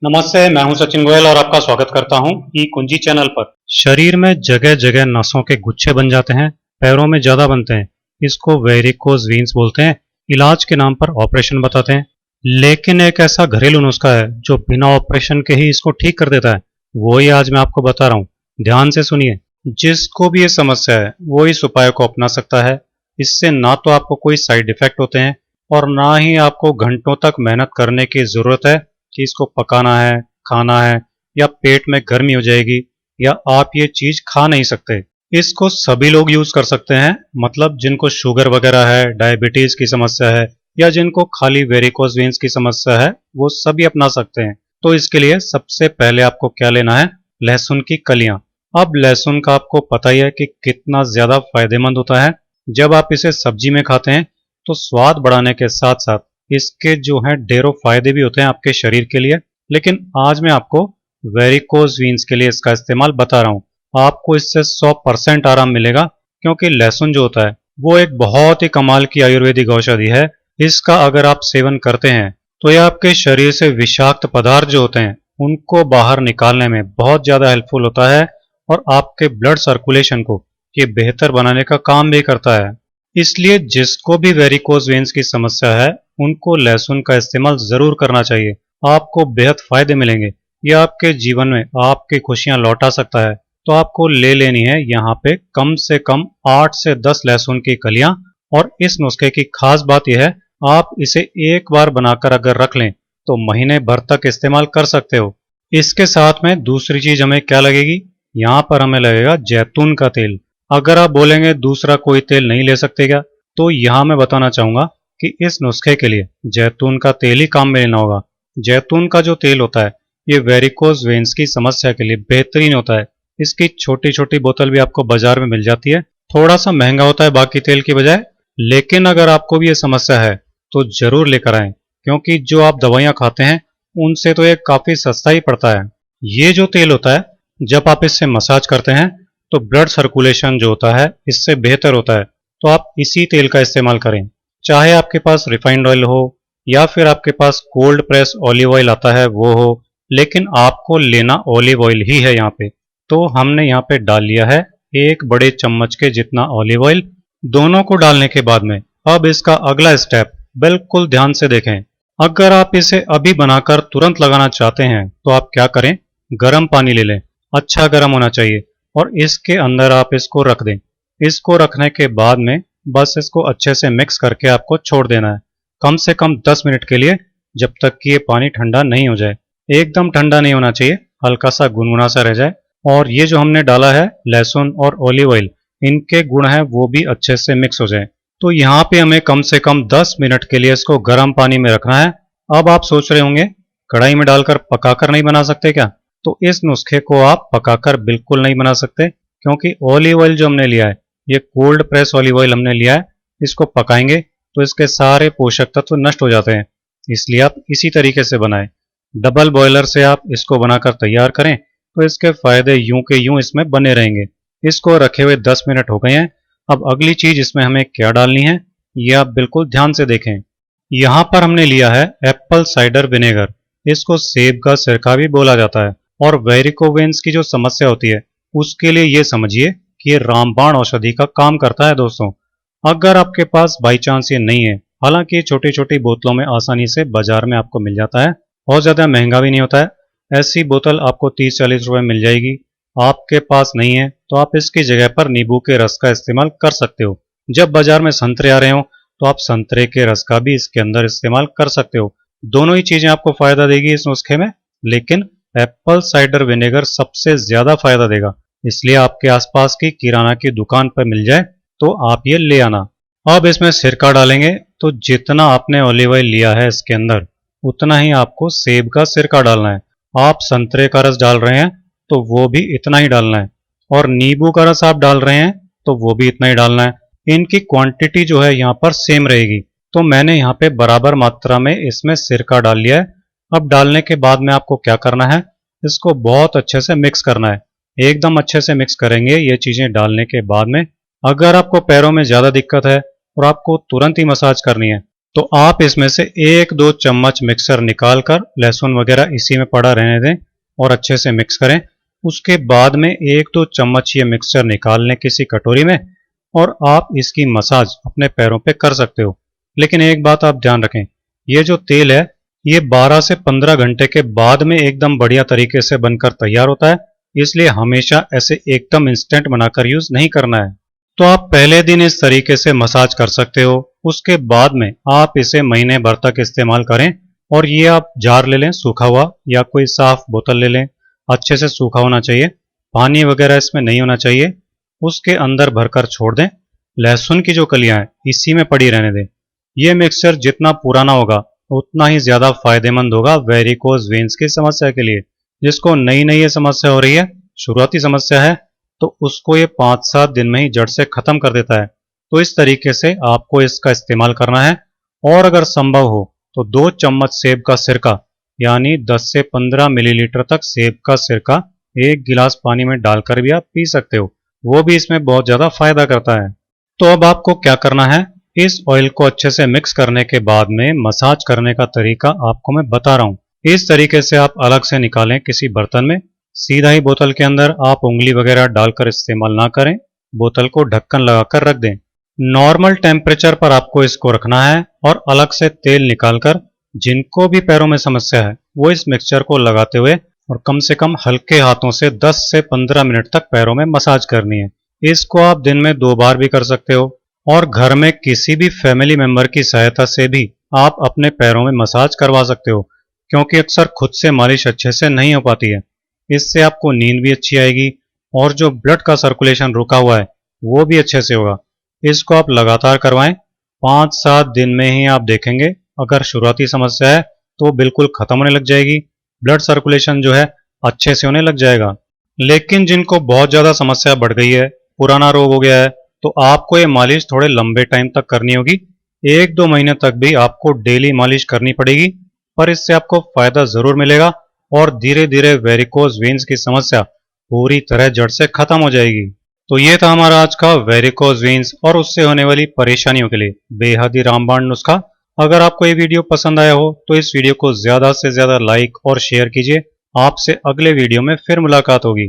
नमस्ते, मैं हूं सचिन गोयल और आपका स्वागत करता हूं ई कुंजी चैनल पर। शरीर में जगह जगह नसों के गुच्छे बन जाते हैं, पैरों में ज्यादा बनते हैं। इसको वेरिकोज वीन्स बोलते हैं। इलाज के नाम पर ऑपरेशन बताते हैं, लेकिन एक ऐसा घरेलू नुस्खा है जो बिना ऑपरेशन के ही इसको ठीक कर देता है। वो ही आज मैं आपको बता रहा हूँ, ध्यान से सुनिए। जिसको भी ये समस्या है वो इस उपाय को अपना सकता है। इससे ना तो आपको कोई साइड इफेक्ट होते हैं और ना ही आपको घंटों तक मेहनत करने की जरूरत है कि इसको पकाना है, खाना है, या पेट में गर्मी हो जाएगी, या आप ये चीज खा नहीं सकते। इसको सभी लोग यूज कर सकते हैं, मतलब जिनको शुगर वगैरह है, डायबिटीज की समस्या है, या जिनको खाली वेरिकोज वेन्स की समस्या है, वो सभी अपना सकते हैं। तो इसके लिए सबसे पहले आपको क्या लेना है? लहसुन की कलियां। अब लहसुन का आपको पता ही है कि कितना ज्यादा फायदेमंद होता है। जब आप इसे सब्जी में खाते हैं तो स्वाद बढ़ाने के साथ साथ इसके जो है ढेरों फायदे भी होते हैं आपके शरीर के लिए। लेकिन आज मैं आपको वेरिकोज वीन्स के लिए इसका इस्तेमाल बता रहा हूँ। आपको इससे 100% आराम मिलेगा, क्योंकि लहसुन जो होता है वो एक बहुत ही कमाल की आयुर्वेदिक औषधि है। इसका अगर आप सेवन करते हैं तो यह आपके शरीर से विषाक्त पदार्थ जो होते हैं उनको बाहर निकालने में बहुत ज्यादा हेल्पफुल होता है, और आपके ब्लड सर्कुलेशन को ये बेहतर बनाने का काम भी करता है। इसलिए जिसको भी वेरिकोज वेन्स की समस्या है उनको लहसुन का इस्तेमाल जरूर करना चाहिए। आपको बेहद फायदे मिलेंगे। यह आपके जीवन में आपकी खुशियां लौटा सकता है। तो आपको ले लेनी है यहाँ पे कम से कम 8 से 10 लहसुन की कलियां। और इस नुस्खे की खास बात यह है, आप इसे एक बार बनाकर अगर रख लें तो महीने भर तक इस्तेमाल कर सकते हो। इसके साथ में दूसरी चीज हमें क्या लगेगी? यहाँ पर हमें लगेगा जैतून का तेल। अगर आप बोलेंगे दूसरा कोई तेल नहीं ले सकते क्या, तो यहाँ मैं बताना चाहूंगा कि इस नुस्खे के लिए जैतून का तेल ही काम में लेना होगा। जैतून का जो तेल होता है ये वेरिकोज वेन्स की समस्या के लिए बेहतरीन होता है। इसकी छोटी छोटी बोतल भी आपको बाजार में मिल जाती है। थोड़ा सा महंगा होता है बाकी तेल की बजाय, लेकिन अगर आपको भी ये समस्या है तो जरूर लेकर आएं, क्योंकि जो आप दवाइयां खाते हैं उनसे तो ये काफी सस्ता ही पड़ता है। ये जो तेल होता है, जब आप इससे मसाज करते हैं तो ब्लड सर्कुलेशन जो होता है इससे बेहतर होता है। तो आप इसी तेल का इस्तेमाल करें, चाहे आपके पास रिफाइंड ऑयल हो या फिर आपके पास कोल्ड प्रेस ऑलिव ऑयल आता है वो हो, लेकिन आपको लेना ऑलिव ऑयल ही है यहाँ पे। तो हमने यहाँ पे डाल लिया है 1 बड़े चम्मच के जितना ऑलिव ऑयल। दोनों को डालने के बाद में अब इसका अगला स्टेप बिल्कुल ध्यान से देखें। अगर आप इसे अभी बनाकर तुरंत लगाना चाहते हैं तो आप क्या करें, गर्म पानी ले लें, अच्छा गर्म होना चाहिए, और इसके अंदर आप इसको रख दें। इसको रखने के बाद में बस इसको अच्छे से मिक्स करके आपको छोड़ देना है, कम से कम 10 मिनट के लिए, जब तक कि ये पानी ठंडा नहीं हो जाए। एकदम ठंडा नहीं होना चाहिए, हल्का सा गुनगुना सा रह जाए। और ये जो हमने डाला है लहसुन और ऑलिव ऑयल, इनके गुण हैं वो भी अच्छे से मिक्स हो जाए। तो यहाँ पे हमें कम से कम 10 मिनट के लिए इसको गर्म पानी में रखना है। अब आप सोच रहे होंगे कढ़ाई में डालकर पकाकर नहीं बना सकते क्या? तो इस नुस्खे को आप पकाकर बिल्कुल नहीं बना सकते, क्योंकि ऑलिव ऑयल जो हमने लिया है ये कोल्ड प्रेस ऑलिव ऑयल हमने लिया है। इसको पकाएंगे तो इसके सारे पोषक तत्व नष्ट हो जाते हैं। इसलिए आप इसी तरीके से बनाएं। डबल बॉयलर से आप इसको बनाकर तैयार करें तो इसके फायदे यूं के यूं इसमें बने रहेंगे। इसको रखे हुए 10 मिनट हो गए हैं। अब अगली चीज इसमें हमें क्या डालनी है ये आप बिल्कुल ध्यान से देखें। यहाँ पर हमने लिया है एप्पल साइडर विनेगर। इसको सेब का सिरका भी बोला जाता है। और वेरिकोवेन्स की जो समस्या होती है उसके लिए ये समझिए कि ये रामबाण औषधि का काम करता है दोस्तों। अगर आपके पास बाई चांस ये नहीं है, हालांकि ये छोटी छोटी बोतलों में आसानी से बाजार में आपको मिल जाता है, बहुत ज्यादा महंगा भी नहीं होता है। ऐसी बोतल आपको 30-40 रुपए मिल जाएगी। आपके पास नहीं है तो आप इसकी जगह पर नींबू के रस का इस्तेमाल कर सकते हो। जब बाजार में संतरे आ रहे हो तो आप संतरे के रस का भी इसके अंदर इस्तेमाल कर सकते हो। दोनों ही चीजें आपको फायदा देगी इस नुस्खे में, लेकिन एप्पल साइडर विनेगर सबसे ज्यादा फायदा देगा। इसलिए आपके आसपास की किराना की दुकान पर मिल जाए तो आप ये ले आना। अब इसमें सिरका डालेंगे तो जितना आपने ऑलिव ऑयल लिया है इसके अंदर उतना ही आपको सेब का सिरका डालना है। आप संतरे का रस डाल रहे हैं तो वो भी इतना ही डालना है, और नींबू का रस आप डाल रहे हैं तो वो भी इतना ही डालना है। इनकी क्वांटिटी जो है यहाँ पर सेम रहेगी। तो मैंने यहाँ पे बराबर मात्रा में इसमें सिरका डाल लिया है। अब डालने के बाद में आपको क्या करना है, इसको बहुत अच्छे से मिक्स करना है। एकदम अच्छे से मिक्स करेंगे ये चीजें डालने के बाद में। अगर आपको पैरों में ज्यादा दिक्कत है और आपको तुरंत ही मसाज करनी है तो आप इसमें से 1-2 चम्मच मिक्सर निकाल कर लहसुन वगैरह इसी में पड़ा रहने दें और अच्छे से मिक्स करें। उसके बाद में 1-2 चम्मच ये मिक्सचर निकाल लें किसी कटोरी में और आप इसकी मसाज अपने पैरों पे कर सकते हो। लेकिन एक बात आप ध्यान रखें, ये जो तेल है ये 12 से 15 घंटे के बाद में एकदम बढ़िया तरीके से बनकर तैयार होता है, इसलिए हमेशा ऐसे एकदम इंस्टेंट बनाकर यूज नहीं करना है। तो आप पहले दिन इस तरीके से मसाज कर सकते हो, उसके बाद में आप इसे महीने भर तक इस्तेमाल करें। और ये आप जार ले लें सूखा हुआ या कोई साफ बोतल ले लें, अच्छे से सूखा होना चाहिए, पानी वगैरह इसमें नहीं होना चाहिए। उसके अंदर भरकर छोड़ दें। लहसुन की जो कलियां हैं इसी में पड़ी रहने दें। ये मिक्सचर जितना पुराना होगा उतना ही ज्यादा फायदेमंद होगा वेरिकोज वेन्स की समस्या के लिए। जिसको नई नई ये समस्या हो रही है, शुरुआती समस्या है, तो उसको ये 5-7 दिन में ही जड़ से खत्म कर देता है। तो इस तरीके से आपको इसका इस्तेमाल करना है। और अगर संभव हो तो 2 चम्मच सेब का सिरका यानी 10 से 15 मिलीलीटर तक सेब का सिरका 1 गिलास पानी में डालकर भी आप पी सकते हो, वो भी इसमें बहुत ज्यादा फायदा करता है। तो अब आपको क्या करना है, इस ऑयल को अच्छे से मिक्स करने के बाद में मसाज करने का तरीका आपको मैं बता रहा हूं। इस तरीके से आप अलग से निकालें किसी बर्तन में, सीधा ही बोतल के अंदर आप उंगली वगैरह डालकर इस्तेमाल ना करें, बोतल को ढक्कन लगाकर रख दें। नॉर्मल टेम्परेचर पर आपको इसको रखना है और अलग से तेल निकालकर जिनको भी पैरों में समस्या है वो इस मिक्सचर को लगाते हुए और कम से कम हल्के हाथों से 10 से 15 मिनट तक पैरों में मसाज करनी है। इसको आप दिन में 2 बार भी कर सकते हो और घर में किसी भी फैमिली मेंबर की सहायता से भी आप अपने पैरों में मसाज करवा सकते हो, क्योंकि अक्सर खुद से मालिश अच्छे से नहीं हो पाती है। इससे आपको नींद भी अच्छी आएगी और जो ब्लड का सर्कुलेशन रुका हुआ है वो भी अच्छे से होगा। इसको आप लगातार करवाएं, 5-7 दिन में ही आप देखेंगे अगर शुरुआती समस्या है तो बिल्कुल खत्म होने लग जाएगी, ब्लड सर्कुलेशन जो है अच्छे से होने लग जाएगा। लेकिन जिनको बहुत ज्यादा समस्या बढ़ गई है, पुराना रोग हो गया है, तो आपको ये मालिश थोड़े लंबे टाइम तक करनी होगी। 1-2 महीने तक भी आपको डेली मालिश करनी पड़ेगी, पर इससे आपको फायदा जरूर मिलेगा और धीरे धीरे वेरिकोज वेन्स की समस्या पूरी तरह जड़ से खत्म हो जाएगी। तो ये था हमारा आज का वेरिकोज वेन्स और उससे होने वाली परेशानियों के लिए बेहद ही रामबाण नुस्खा। अगर आपको ये वीडियो पसंद आया हो तो इस वीडियो को ज्यादा से ज्यादा लाइक और शेयर कीजिए। आपसे अगले वीडियो में फिर मुलाकात होगी।